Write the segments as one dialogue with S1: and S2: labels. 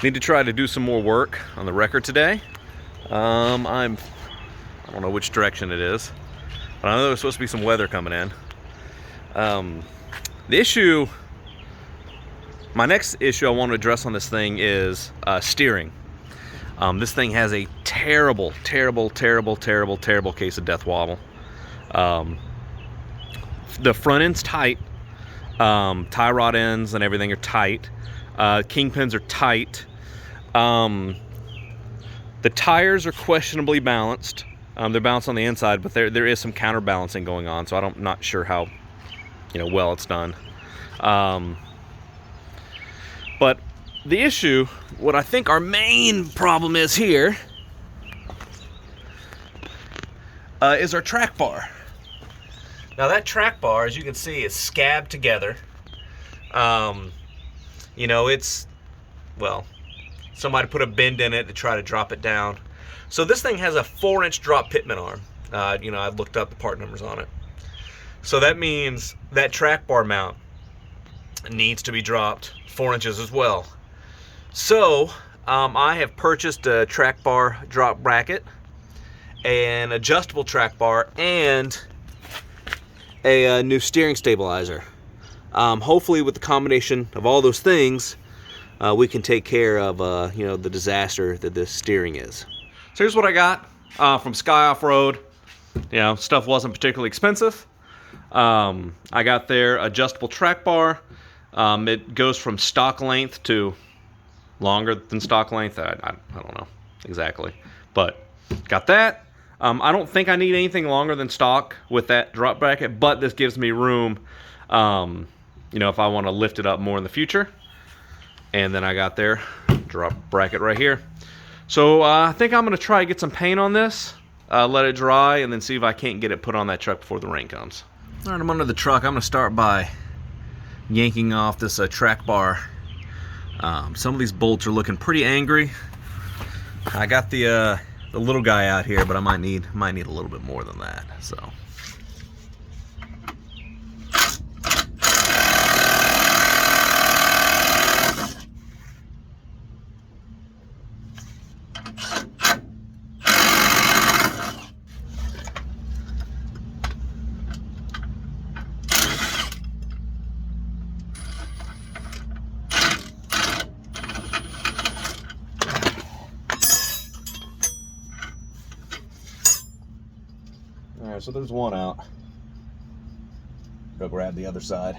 S1: Need to try to do some more work on the wrecker today. I don't know which direction it is, but I know there's supposed to be some weather coming in. The issue, my next issue I want to address on this thing is steering. This thing has a terrible case of death wobble. The front end's tight. Tie rod ends and everything are tight. Kingpins are tight. The tires are questionably balanced. They're balanced on the inside, but there is some counterbalancing going on, so I'm not sure how well it's done. But the issue, what I think our main problem is here, is our track bar. Now that track bar, as you can see, is scabbed together. It's, well, somebody put a bend in it to try to drop it down. So this thing has a 4-inch drop pitman arm. I looked up the part numbers on it. So that means that track bar mount needs to be dropped 4 inches as well. So I have purchased a track bar drop bracket, an adjustable track bar, and a new steering stabilizer. Hopefully with the combination of all those things, we can take care of the disaster that this steering is. So here's what I got from Sky Offroad. Stuff wasn't particularly expensive. I got their adjustable track bar. It goes from stock length to longer than stock length. I don't know exactly, but got that. I don't think I need anything longer than stock with that drop bracket, but this gives me room, if I want to lift it up more in the future. And then I got their drop bracket right here. So I think I'm going to try to get some paint on this, let it dry, and then see if I can't get it put on that truck before the rain comes. All right, I'm under the truck. I'm going to start by yanking off this track bar. Some of these bolts are looking pretty angry. I got the little guy out here, but I might need a little bit more than that. So. Alright, so there's one out. Go grab the other side.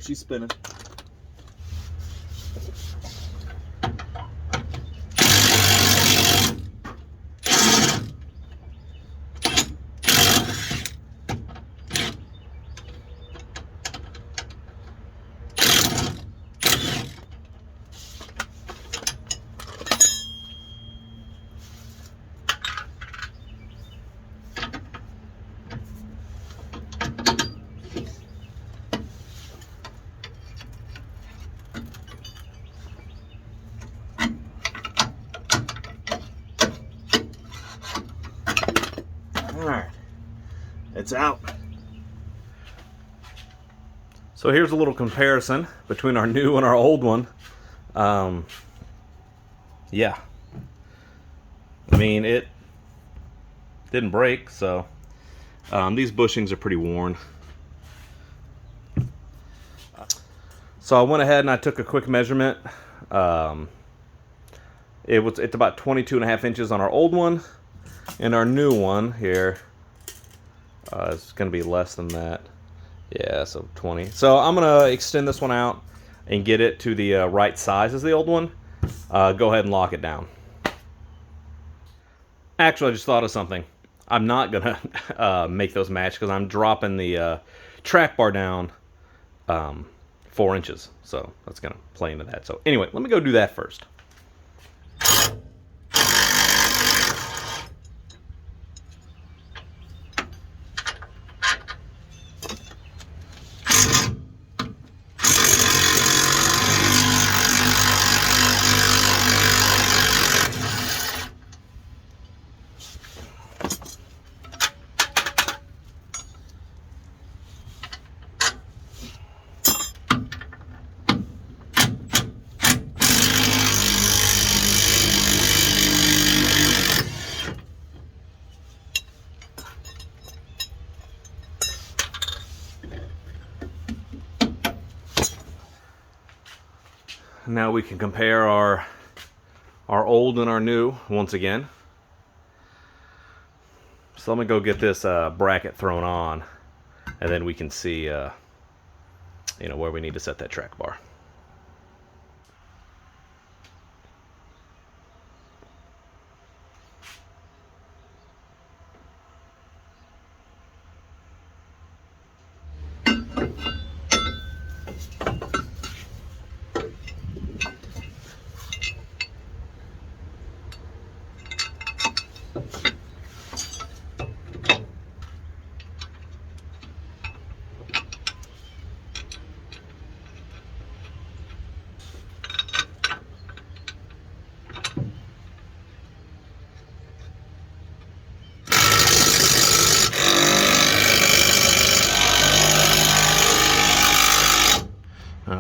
S1: She's spinning. Alright, it's out. So here's a little comparison between our new and our old one. Yeah. I mean, it didn't break, so these bushings are pretty worn. So I went ahead and I took a quick measurement. It's about 22.5 inches on our old one. And our new one here, it's going to be less than that. Yeah, so 20. So I'm going to extend this one out and get it to the right size as the old one. Go ahead and lock it down. Actually, I just thought of something. I'm not going to make those match because I'm dropping the track bar down 4 inches. So that's going to play into that. So anyway, let me go do that first. Now we can compare our old and our new once again. So let me go get this bracket thrown on, and then we can see you know, where we need to set that track bar.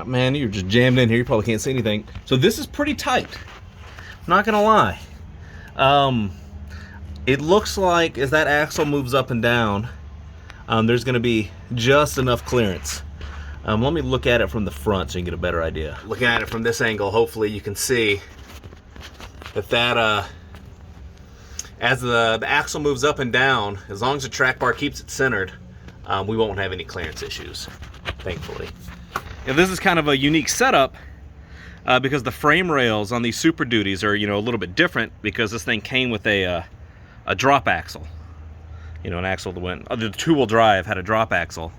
S1: Man, you're just jammed in here. You probably can't see anything. So this is pretty tight. Not gonna lie. It looks like as that axle moves up and down, there's gonna be just enough clearance. Let me look at it from the front so you can get a better idea. Looking at it from this angle, hopefully you can see that as the axle moves up and down, as long as the track bar keeps it centered, we won't have any clearance issues, thankfully. Now, this is kind of a unique setup because the frame rails on these Super Duties are, you know, a little bit different because this thing came with a drop axle. You know, an axle that went, the two-wheel drive had a drop axle.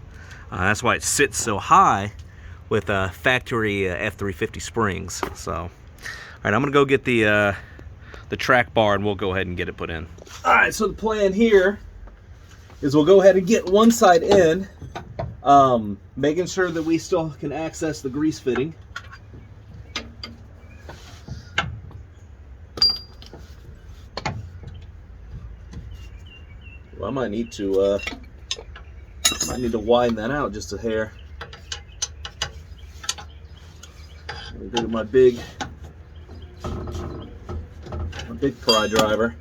S1: That's why it sits so high with factory F350 springs. So, all right, I'm gonna go get the track bar and we'll go ahead and get it put in. All right, so the plan here is we'll go ahead and get one side in, making sure that we still can access the grease fitting. Well, I might need to widen that out just a hair. Look at my big pry driver.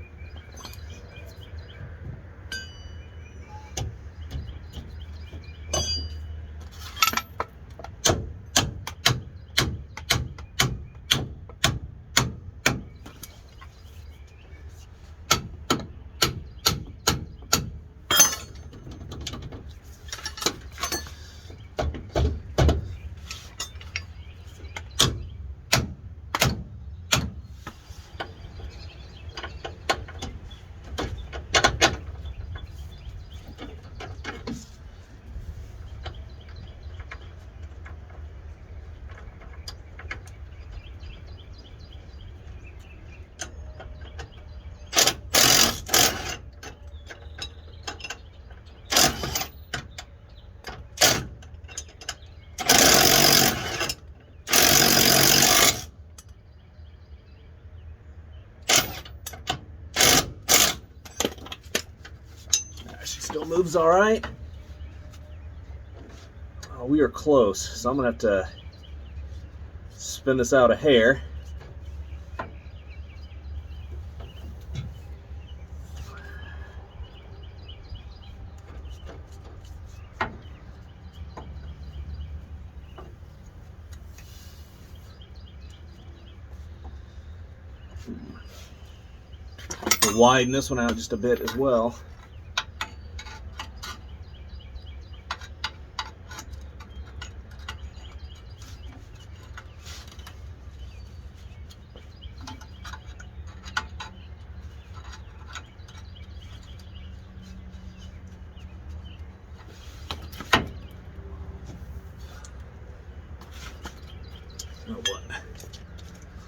S1: Still moves all right. Oh, we are close, so I'm gonna have to spin this out a hair. We'll widen this one out just a bit as well.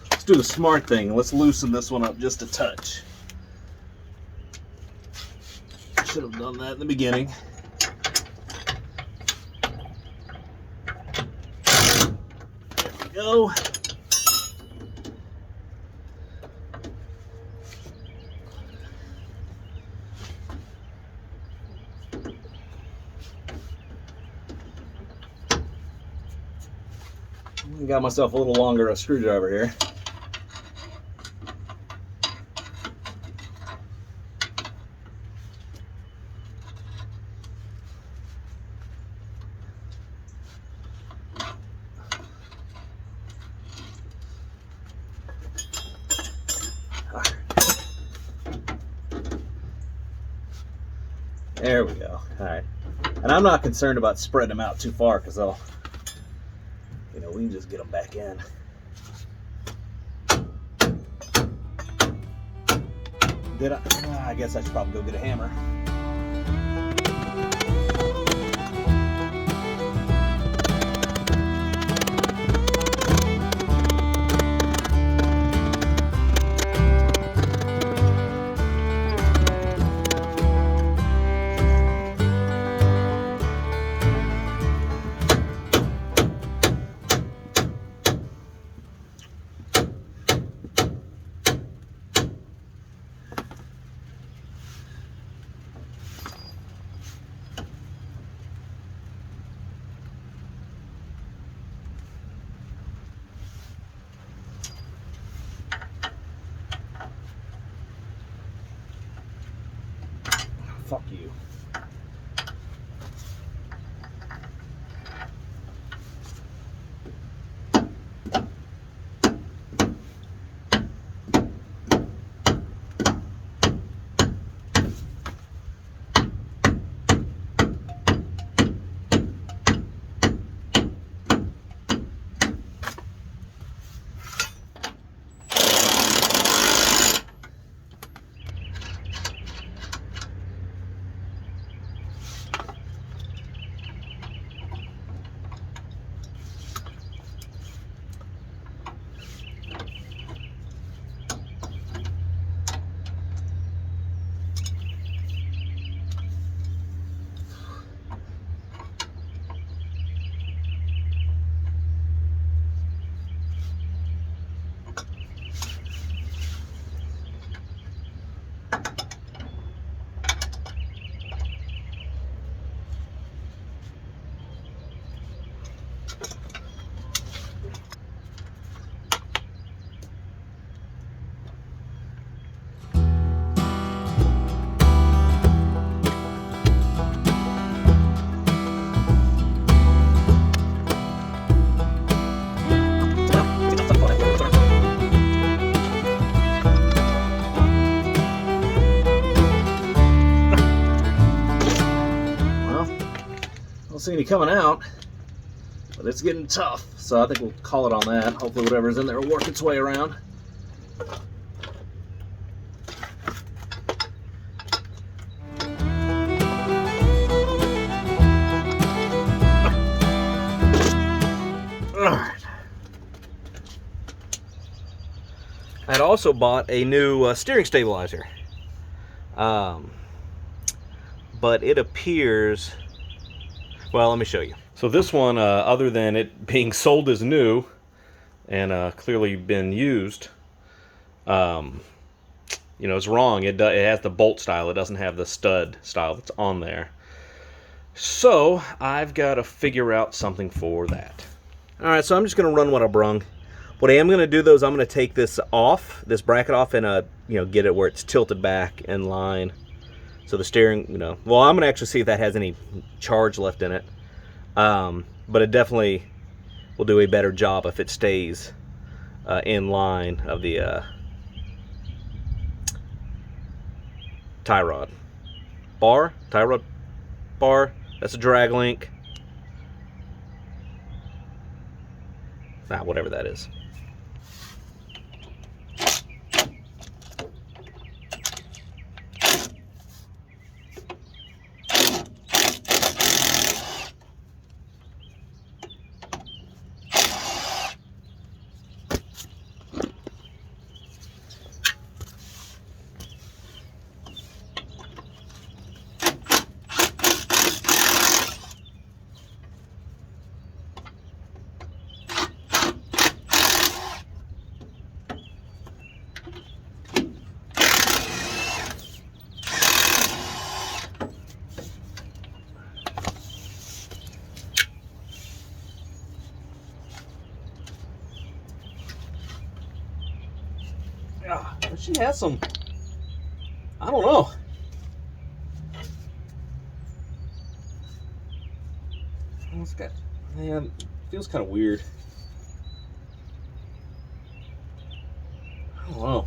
S1: Let's do the smart thing. Let's loosen this one up just a touch. Should have done that in the beginning. There we go. Got myself a little longer screwdriver here.
S2: There we go. All right. And I'm not concerned about spreading them out too far because they'll, you know, we can just get them back in. Did I guess I should probably go get a hammer. Fuck you. Don't see any coming out, but it's getting tough, so I think we'll call it on that. Hopefully whatever's in there will work its way around. Alright. I'd also bought a new steering stabilizer, but it appears... Well, let me show you. So this one, other than it being sold as new and clearly been used, you know, it's wrong. It has the bolt style. It doesn't have the stud style that's on there. So I've got to figure out something for that. All right, so I'm just going to run what I brung. What I am going to do, though, is I'm going to take this off, this bracket off, and you know, get it where it's tilted back in line. So the steering, you know, well, I'm going to actually see if that has any charge left in it. But it definitely will do a better job if it stays in line of the tie rod bar, tie rod bar. That's a drag link. Whatever that is. She has some, I don't know. It's got, man, it feels kind of weird. I don't know.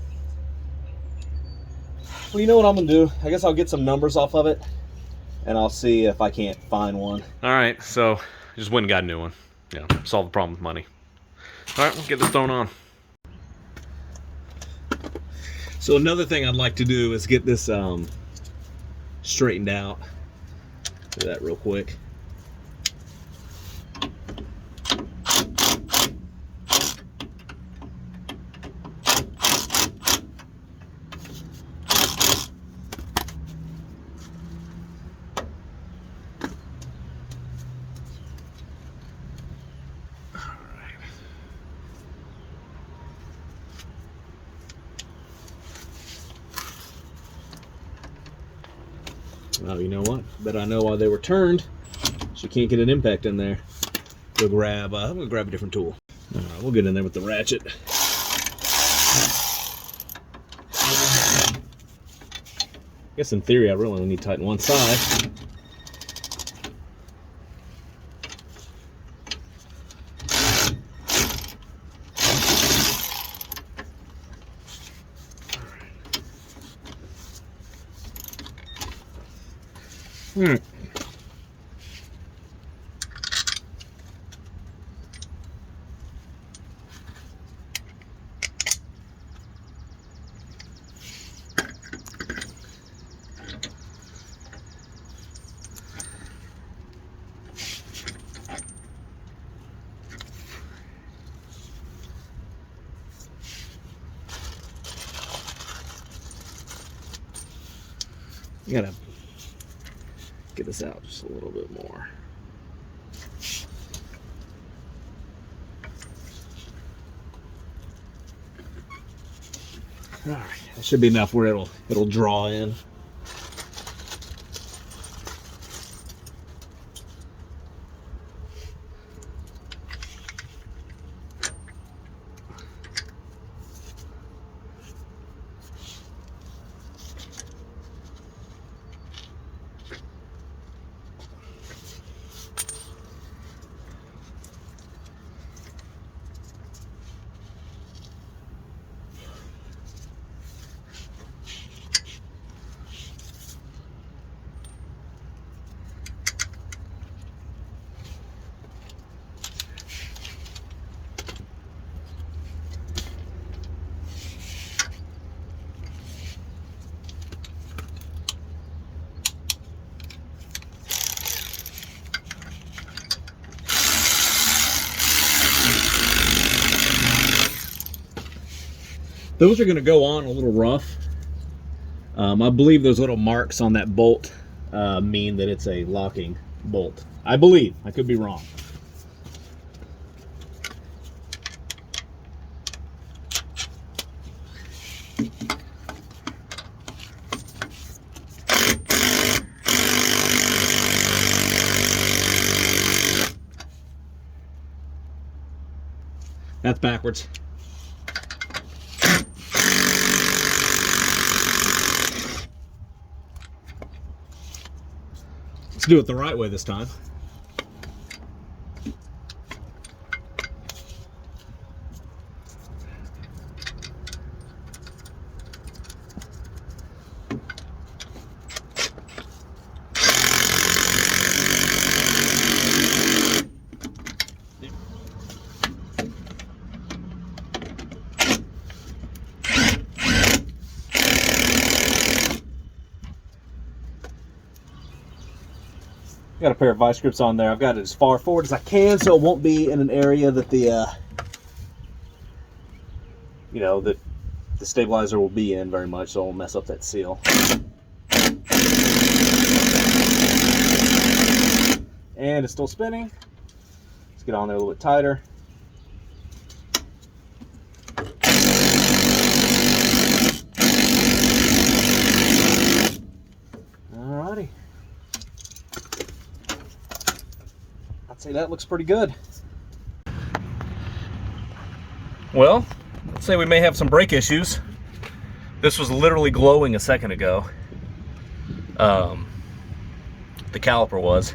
S2: Well, you know what I'm gonna do? I guess I'll get some numbers off of it and I'll see if I can't find one.
S1: All right, so just went and got a new one. Yeah, solve the problem with money. All right, we'll get this thrown on.
S2: So another thing I'd like to do is get this straightened out. Do that real quick. Oh, you know what? Bet I know why they were turned. She can't get an impact in there. We'll grab. I'm gonna grab a different tool. All right, we'll get in there with the ratchet. I guess in theory, I really only need to tighten one side. You gotta get this out just a little bit more. All right, that should be enough where it'll draw in. Those are going to go on a little rough. I believe those little marks on that bolt mean that it's a locking bolt. I believe. I could be wrong. That's backwards. Let's do it the right way this time. Got a pair of vice grips on there. I've got it as far forward as I can so it won't be in an area that the that the stabilizer will be in very much, so it won't mess up that seal. And it's still spinning. Let's get on there a little bit tighter. Alrighty. I'd say that looks pretty good.
S1: Well, let's say we may have some brake issues. This was literally glowing a second ago. The caliper was.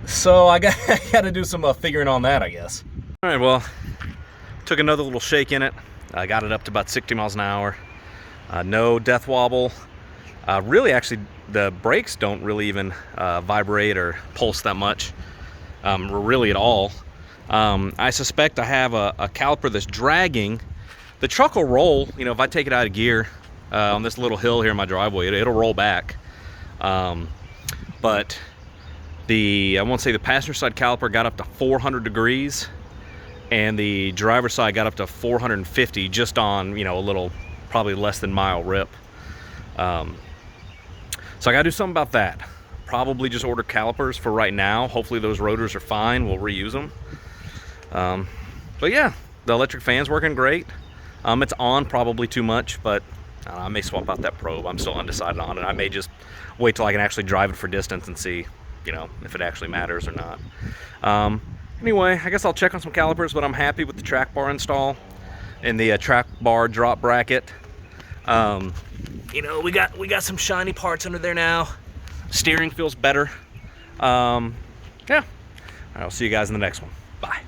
S1: So I got to do some figuring on that, I guess. All right, well, took another little shake in it. I got it up to about 60 miles an hour. No death wobble. Really actually
S2: the brakes don't really even vibrate or pulse that much, really at all. I suspect I have a caliper that's dragging. The truck will roll, you know, if I take it out of gear on this little hill here in my driveway, it'll roll back. But I won't say the passenger side caliper got up to 400 degrees, and the driver's side got up to 450 just on, you know, a little, probably less than mile rip. So I gotta do something about that. Probably just order calipers for right now. Hopefully those rotors are fine. We'll reuse them. But yeah, the electric fan's working great. It's on probably too much, but I may swap out that probe. I'm still undecided on it. I may just wait till I can actually drive it for distance and see, you know, if it actually matters or not. Anyway, I guess I'll check on some calipers, but I'm happy with the track bar install and the track bar drop bracket. You know, we got some shiny parts under there now. Steering feels better. Yeah. I'll see you guys in the next one. Bye.